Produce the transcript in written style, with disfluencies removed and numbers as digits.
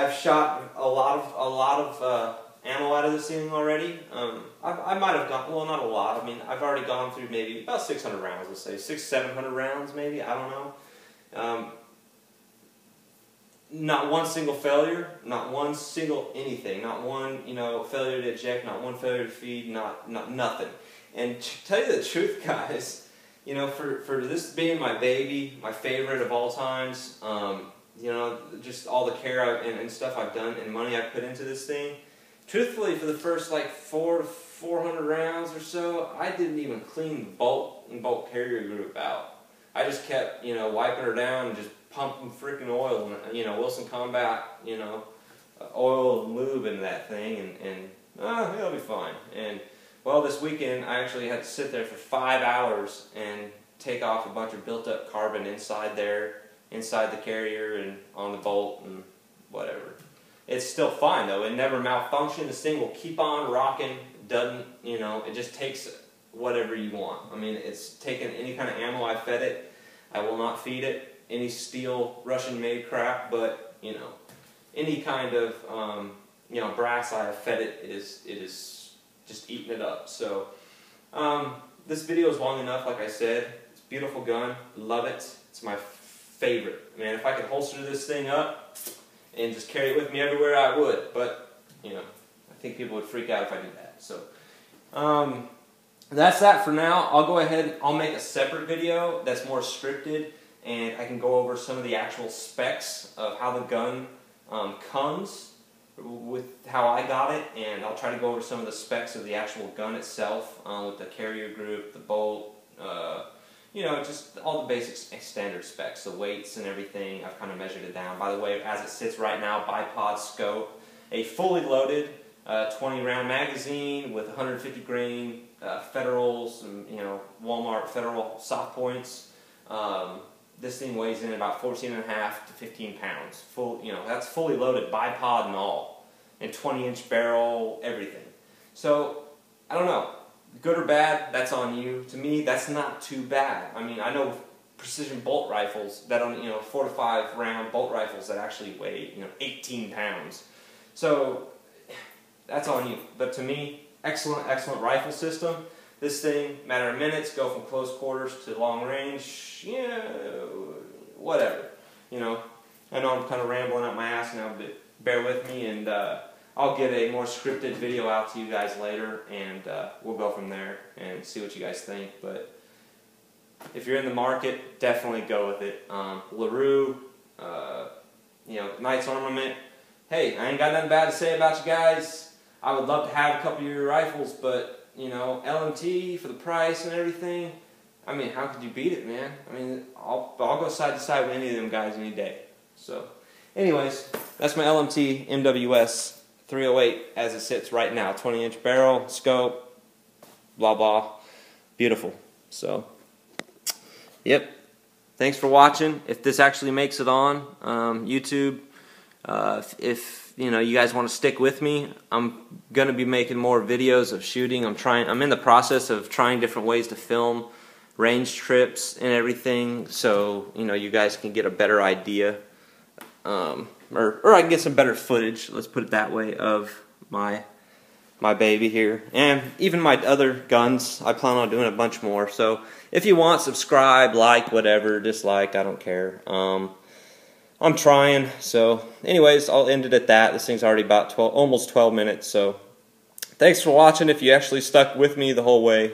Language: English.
I've shot a lot of ammo out of this thing already. I might have gone, well, not a lot. I mean, I've already gone through maybe about 600 rounds. Let's say 600-700 rounds, maybe. I don't know. Not one single failure, not one single anything, not one failure to eject, not one failure to feed, not nothing. And to tell you the truth, guys, for this being my baby, my favorite of all times, just all the care and stuff I've done and money I've put into this thing. Truthfully, for the first like 400 to 400 rounds or so, I didn't even clean the bolt and bolt carrier group out. I just kept, wiping her down and just pumping freaking oil and, Wilson Combat, oil and lube into that thing, and it'll be fine. And well, this weekend I actually had to sit there for 5 hours and take off a bunch of built-up carbon inside the carrier and on the bolt and whatever. It's still fine though. It never malfunctioned. This thing will keep on rocking. Doesn't, it just takes whatever you want. I mean, it's taken any kind of ammo I fed it. I will not feed it any steel Russian-made crap, but any kind of brass I have fed it, it is just eating it up. So this video is long enough. Like I said, it's a beautiful gun. Love it. It's my favorite. Man, if I could holster this thing up and just carry it with me everywhere, I would. But I think people would freak out if I did that. So that's that for now. I'll go ahead. I'll make a separate video that's more scripted, and I can go over some of the actual specs of how the gun comes with how I got it, and I'll try to go over some of the specs of the actual gun itself with the carrier group, the bolt, just all the basic standard specs, the weights and everything. I've kind of measured it down. By the way, as it sits right now, bipod scope, a fully loaded 20-round magazine with 150 grain Federals and Walmart Federal soft points. This thing weighs in about 14.5 to 15 pounds. That's fully loaded, bipod and all, and 20-inch barrel, everything. So I don't know, good or bad, that's on you. To me, that's not too bad. I mean, I know precision bolt rifles that 4 to 5 round bolt rifles that actually weigh 18 pounds. So that's on you. But to me, excellent rifle system. This thing, matter of minutes, go from close quarters to long range, whatever. I know I'm kind of rambling out my ass now, but bear with me, and I'll get a more scripted video out to you guys later, and we'll go from there and see what you guys think. But if you're in the market, definitely go with it. LaRue, Knights Armament. Hey, I ain't got nothing bad to say about you guys. I would love to have a couple of your rifles, but LMT for the price and everything. I mean, how could you beat it, man? I mean, I'll go side to side with any of them guys any day. So, anyways, that's my LMT MWS 308 as it sits right now. 20-inch barrel, scope, blah blah, beautiful. So, yep. Thanks for watching. If this actually makes it on YouTube, if you guys want to stick with me, I'm gonna be making more videos of shooting. I'm in the process of trying different ways to film range trips and everything, so you guys can get a better idea, or I can get some better footage. Let's put it that way, of my baby here, and even my other guns. I plan on doing a bunch more. So if you want, subscribe, like, whatever, dislike, I don't care. I'm trying. So anyways, I'll end it at that. This thing's already about almost 12 minutes. So thanks for watching if you actually stuck with me the whole way.